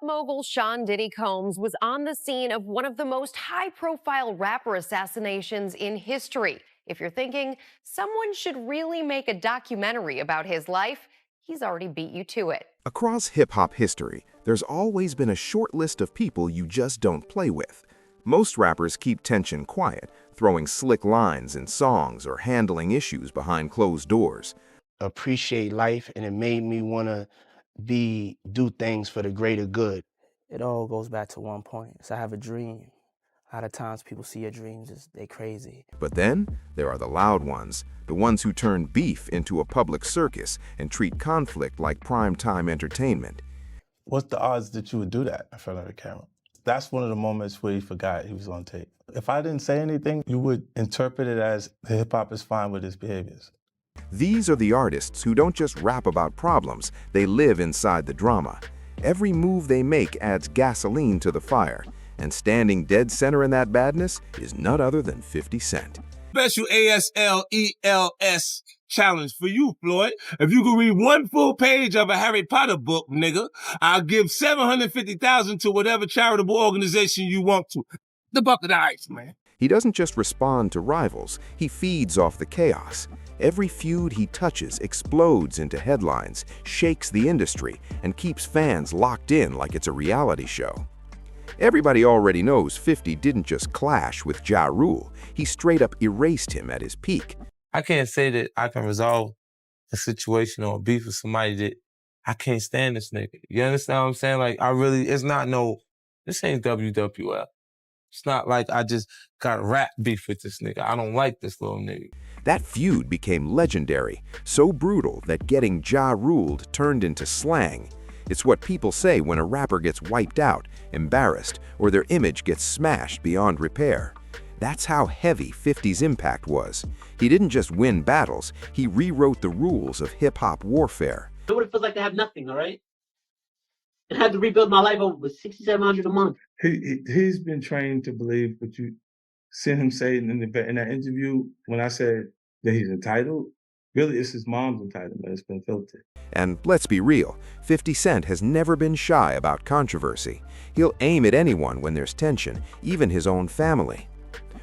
Hip-hop mogul Sean Diddy Combs was on the scene of one of the most high-profile rapper assassinations in history. If you're thinking someone should really make a documentary about his life, he's already beat you to it. Across hip-hop history, there's always been a short list of people you just don't play with. Most rappers keep tension quiet, throwing slick lines in songs or handling issues behind closed doors. Appreciate life, and it made me want to do things for the greater good. It all goes back to one point. So I have a dream. A lot of times people see your dreams as they crazy. But then there are the loud ones, the ones who turn beef into a public circus and treat conflict like primetime entertainment. What's the odds that you would do that in front of the camera? That's one of the moments where he forgot he was on tape. If I didn't say anything, you would interpret it as hip-hop is fine with his behaviors. These are the artists who don't just rap about problems, they live inside the drama. Every move they make adds gasoline to the fire, and standing dead center in that badness is none other than 50 Cent. Special ASLELS challenge for you, Floyd. If you can read one full page of a Harry Potter book, nigga, I'll give $750,000 to whatever charitable organization you want to. The bucket of ice, man. He doesn't just respond to rivals, he feeds off the chaos. Every feud he touches explodes into headlines, shakes the industry, and keeps fans locked in like it's a reality show. Everybody already knows 50 didn't just clash with Ja Rule, he straight up erased him at his peak. I can't say that I can resolve a situation or beef with somebody that I can't stand this nigga. You understand what I'm saying? Like, this ain't WWF. It's not like I just got rap beef with this nigga. I don't like this little nigga. That feud became legendary, so brutal that getting Ja Ruled turned into slang. It's what people say when a rapper gets wiped out, embarrassed, or their image gets smashed beyond repair. That's how heavy 50's impact was. He didn't just win battles, he rewrote the rules of hip-hop warfare. Know what it feels like to have nothing, all right? I had to rebuild my life over $6,700 a month. He's been trained to believe what you seen him say in that interview when I said that he's entitled. Really, it's his mom's entitlement. It's been filtered. And let's be real, 50 Cent has never been shy about controversy. He'll aim at anyone when there's tension, even his own family.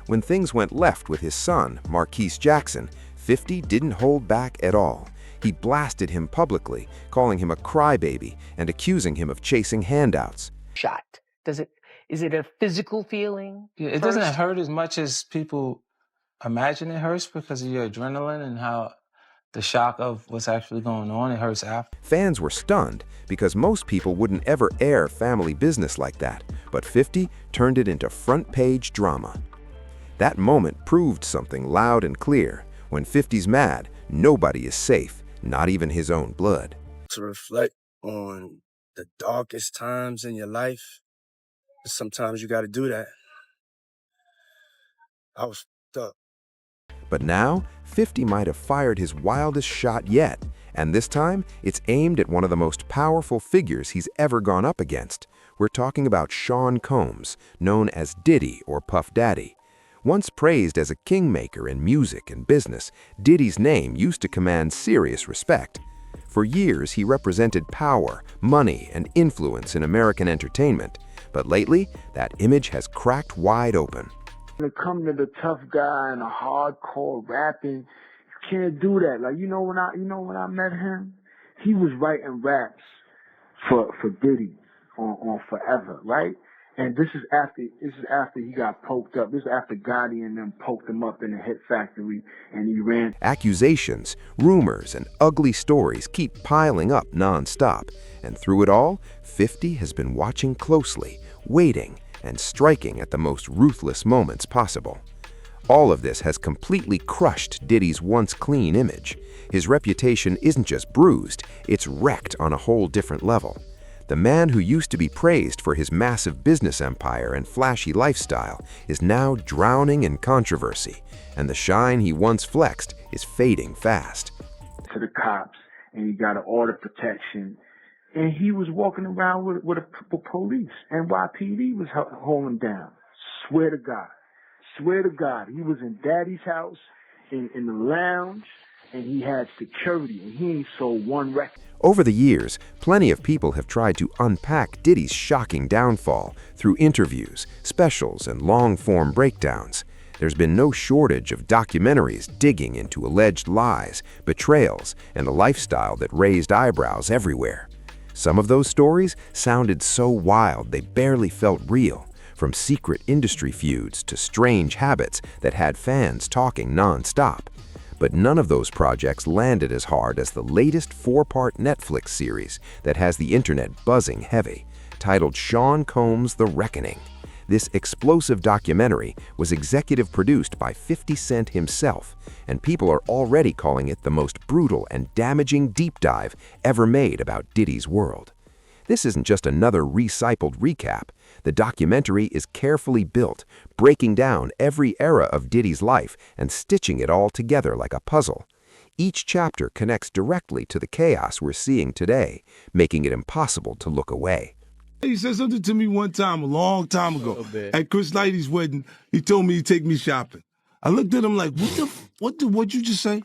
When things went left with his son, Marquise Jackson, 50 didn't hold back at all. He blasted him publicly, calling him a crybaby and accusing him of chasing handouts. Shot. Is it a physical feeling? Yeah, it doesn't hurt as much as people imagine it hurts because of your adrenaline and how the shock of what's actually going on, it hurts after. Fans were stunned because most people wouldn't ever air family business like that, but 50 turned it into front-page drama. That moment proved something loud and clear. When 50's mad, nobody is safe, not even his own blood. To reflect on the darkest times in your life, sometimes you got to do that. I was stuck. But now, 50 might have fired his wildest shot yet, and this time, it's aimed at one of the most powerful figures he's ever gone up against. We're talking about Sean Combs, known as Diddy or Puff Daddy. Once praised as a kingmaker in music and business, Diddy's name used to command serious respect. For years, he represented power, money, and influence in American entertainment. But lately, that image has cracked wide open. When it comes to the tough guy and the hardcore rapping, you can't do that. Like, when I met him, he was writing raps for Diddy on Forever, right? And this is after he got poked up. This is after Gotti and them poked him up in the Hit Factory, and he ran. Accusations, rumors, and ugly stories keep piling up nonstop. And through it all, 50 has been watching closely, waiting, and striking at the most ruthless moments possible. All of this has completely crushed Diddy's once clean image. His reputation isn't just bruised, it's wrecked on a whole different level. The man who used to be praised for his massive business empire and flashy lifestyle is now drowning in controversy, and the shine he once flexed is fading fast. To the cops, and he got an order protection, and he was walking around with the police. NYPD was holding him down. Swear to God, he was in Daddy's house, in the lounge, and he had security, and he ain't sold one record. Over the years, plenty of people have tried to unpack Diddy's shocking downfall through interviews, specials, and long-form breakdowns. There's been no shortage of documentaries digging into alleged lies, betrayals, and a lifestyle that raised eyebrows everywhere. Some of those stories sounded so wild they barely felt real, from secret industry feuds to strange habits that had fans talking non-stop. But none of those projects landed as hard as the latest 4-part Netflix series that has the internet buzzing heavy, titled Sean Combs' The Reckoning. This explosive documentary was executive produced by 50 Cent himself, and people are already calling it the most brutal and damaging deep dive ever made about Diddy's world. This isn't just another recycled recap. The documentary is carefully built, breaking down every era of Diddy's life and stitching it all together like a puzzle. Each chapter connects directly to the chaos we're seeing today, making it impossible to look away. He said something to me one time, a long time ago, at Chris Lighty's wedding. He told me he'd take me shopping. I looked at him like, what'd you just say?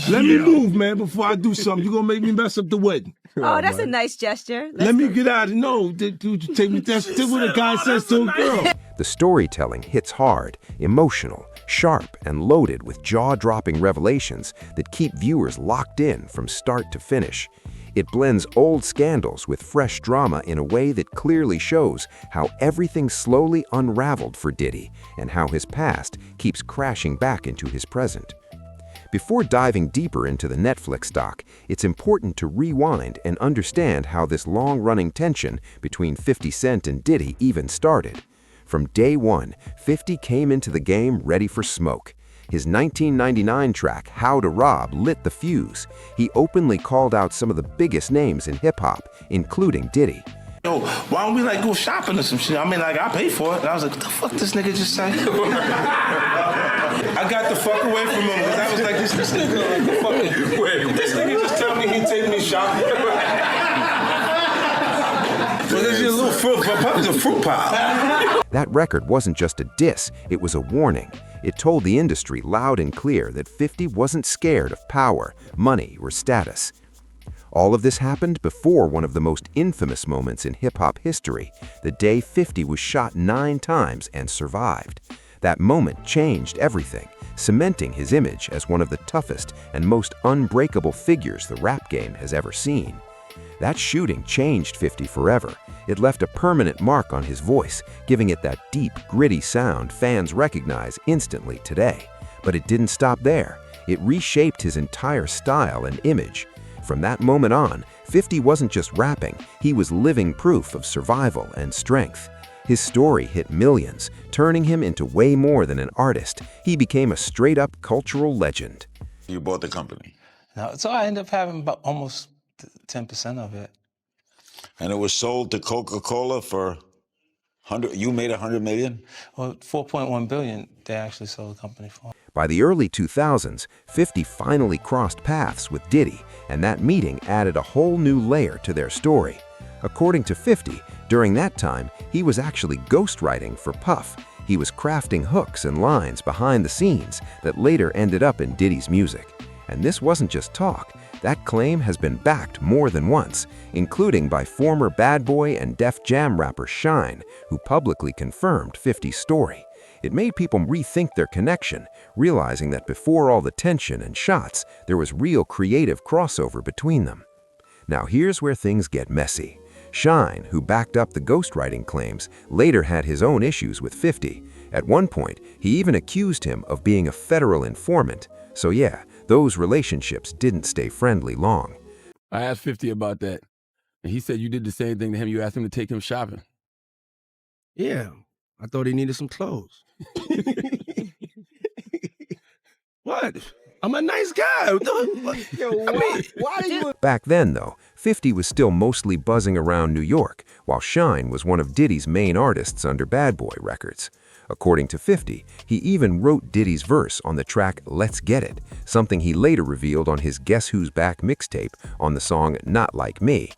Let me move, man, before I do something. You're gonna make me mess up the wedding. Oh, that's a nice gesture. Let me get out of no, dude, you take me. That's what a guy says to a girl. The storytelling hits hard, emotional, sharp, and loaded with jaw-dropping revelations that keep viewers locked in from start to finish. It blends old scandals with fresh drama in a way that clearly shows how everything slowly unraveled for Diddy and how his past keeps crashing back into his present. Before diving deeper into the Netflix doc, it's important to rewind and understand how this long-running tension between 50 Cent and Diddy even started. From day one, 50 came into the game ready for smoke. His 1999 track, How to Rob, lit the fuse. He openly called out some of the biggest names in hip-hop, including Diddy. Yo, why don't we like go shopping or some shit? I mean, like, I pay for it. And I was like, what the fuck this nigga just say? I got the fuck away from him because I was like, this nigga, like, fucking, wait, this nigga just tell me he'd take me shopping. Well, there's a little fruit pile. That record wasn't just a diss, it was a warning. It told the industry loud and clear that 50 wasn't scared of power, money, or status. All of this happened before one of the most infamous moments in hip-hop history, the day 50 was shot 9 times and survived. That moment changed everything, cementing his image as one of the toughest and most unbreakable figures the rap game has ever seen. That shooting changed 50 forever. It left a permanent mark on his voice, giving it that deep, gritty sound fans recognize instantly today. But it didn't stop there. It reshaped his entire style and image. From that moment on, 50 wasn't just rapping, he was living proof of survival and strength. His story hit millions, turning him into way more than an artist. He became a straight-up cultural legend. You bought the company. No, so I ended up having about almost 10% of it. And it was sold to Coca-Cola for 100, you made 100 million? Well, 4.1 billion they actually sold the company for. By the early 2000s, 50 finally crossed paths with Diddy, and that meeting added a whole new layer to their story. According to 50, during that time, he was actually ghostwriting for Puff. He was crafting hooks and lines behind the scenes that later ended up in Diddy's music. And this wasn't just talk. That claim has been backed more than once, including by former Bad Boy and Def Jam rapper Shine, who publicly confirmed 50's story. It made people rethink their connection, realizing that before all the tension and shots, there was real creative crossover between them. Now here's where things get messy. Shine, who backed up the ghostwriting claims, later had his own issues with 50. At one point, he even accused him of being a federal informant. So yeah, those relationships didn't stay friendly long. I asked 50 about that, and he said you did the same thing to him. You asked him to take him shopping. Yeah, I thought he needed some clothes. What? I'm a nice guy. Why do you? Back then, though, 50 was still mostly buzzing around New York, while Shine was one of Diddy's main artists under Bad Boy Records. According to 50, he even wrote Diddy's verse on the track Let's Get It, something he later revealed on his Guess Who's Back mixtape on the song Not Like Me.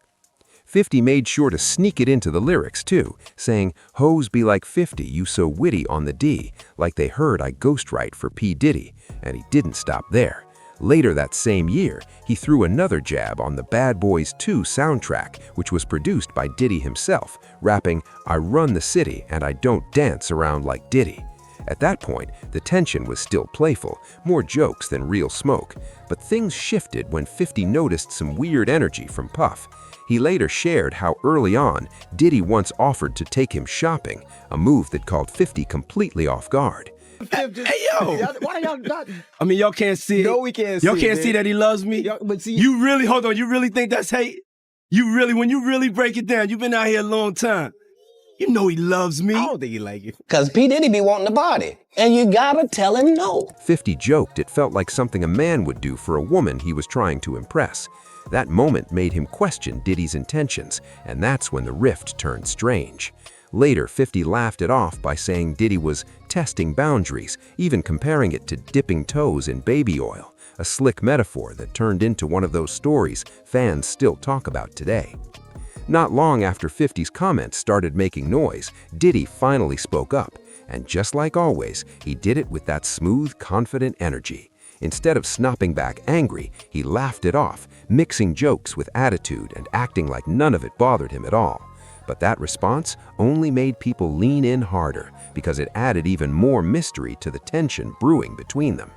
50 made sure to sneak it into the lyrics, too, saying, "Hoes be like 50, you so witty on the D, like they heard I ghostwrite for P. Diddy," and he didn't stop there. Later that same year, he threw another jab on the Bad Boys 2 soundtrack, which was produced by Diddy himself, rapping, "I run the city and I don't dance around like Diddy." At that point, the tension was still playful, more jokes than real smoke. But things shifted when 50 noticed some weird energy from Puff. He later shared how early on, Diddy once offered to take him shopping, a move that caught 50 completely off guard. Hey, yo! Why y'all not? I mean, y'all can't see it. No, we can't Y'all see can't it, see man. that he loves me? But see, You really, hold on, you really think that's hate? You really, when you really break it down, you've been out here a long time. You know he loves me. I don't think he like you. Cause P. Diddy be wanting the body, and you gotta tell him no. 50 joked it felt like something a man would do for a woman he was trying to impress. That moment made him question Diddy's intentions, and that's when the rift turned strange. Later, 50 laughed it off by saying Diddy was testing boundaries, even comparing it to dipping toes in baby oil, a slick metaphor that turned into one of those stories fans still talk about today. Not long after 50's comments started making noise, Diddy finally spoke up, and just like always, he did it with that smooth, confident energy. Instead of snapping back angry, he laughed it off, mixing jokes with attitude and acting like none of it bothered him at all. But that response only made people lean in harder because it added even more mystery to the tension brewing between them.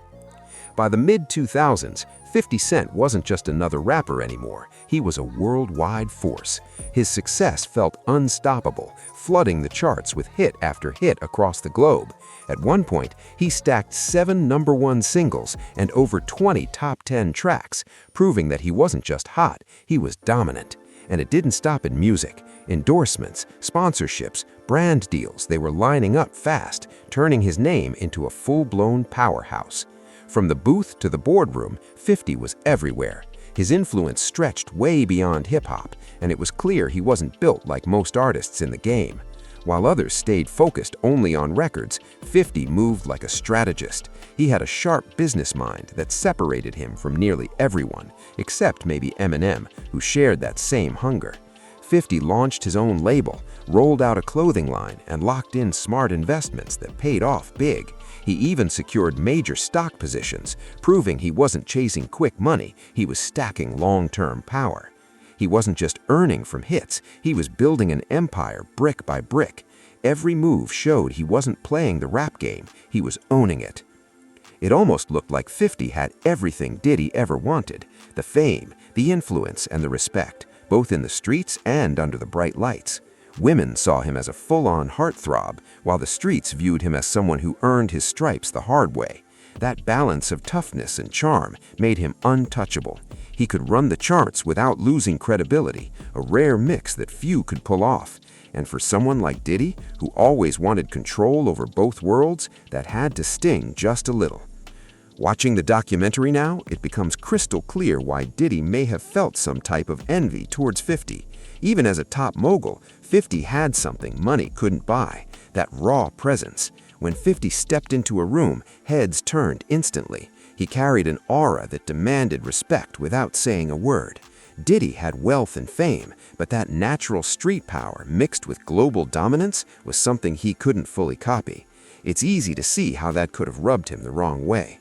By the mid-2000s, 50 Cent wasn't just another rapper anymore, he was a worldwide force. His success felt unstoppable, flooding the charts with hit after hit across the globe. At one point, he stacked 7 #1 singles and over 20 top 10 tracks, proving that he wasn't just hot, he was dominant. And it didn't stop in music. Endorsements, sponsorships, brand deals, they were lining up fast, turning his name into a full-blown powerhouse. From the booth to the boardroom, 50 was everywhere. His influence stretched way beyond hip-hop, and it was clear he wasn't built like most artists in the game. While others stayed focused only on records, 50 moved like a strategist. He had a sharp business mind that separated him from nearly everyone, except maybe Eminem, who shared that same hunger. 50 launched his own label, rolled out a clothing line, and locked in smart investments that paid off big. He even secured major stock positions, proving he wasn't chasing quick money, he was stacking long-term power. He wasn't just earning from hits, he was building an empire brick by brick. Every move showed he wasn't playing the rap game, he was owning it. It almost looked like 50 had everything Diddy ever wanted: the fame, the influence, and the respect, both in the streets and under the bright lights. Women saw him as a full-on heartthrob, while the streets viewed him as someone who earned his stripes the hard way. That balance of toughness and charm made him untouchable. He could run the charts without losing credibility, a rare mix that few could pull off. And for someone like Diddy, who always wanted control over both worlds, that had to sting just a little. Watching the documentary now, it becomes crystal clear why Diddy may have felt some type of envy towards 50. Even as a top mogul, 50 had something money couldn't buy, that raw presence. When 50 stepped into a room, heads turned instantly. He carried an aura that demanded respect without saying a word. Diddy had wealth and fame, but that natural street power mixed with global dominance was something he couldn't fully copy. It's easy to see how that could have rubbed him the wrong way.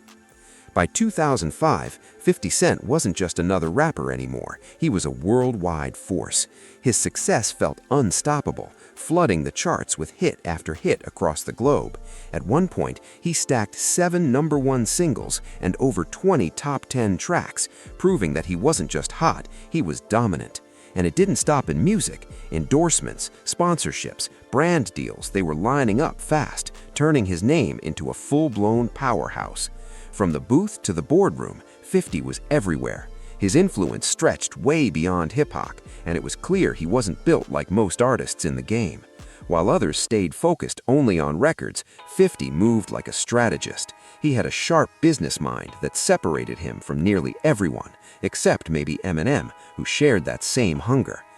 By 2005, 50 Cent wasn't just another rapper anymore, he was a worldwide force. His success felt unstoppable, flooding the charts with hit after hit across the globe. At one point, he stacked 7 #1 singles and over 20 top 10 tracks, proving that he wasn't just hot, he was dominant. And it didn't stop in music. Endorsements, sponsorships, brand deals, they were lining up fast, turning his name into a full-blown powerhouse. From the booth to the boardroom, 50 was everywhere. His influence stretched way beyond hip-hop, and it was clear he wasn't built like most artists in the game. While others stayed focused only on records, 50 moved like a strategist. He had a sharp business mind that separated him from nearly everyone, except maybe Eminem, who shared that same hunger.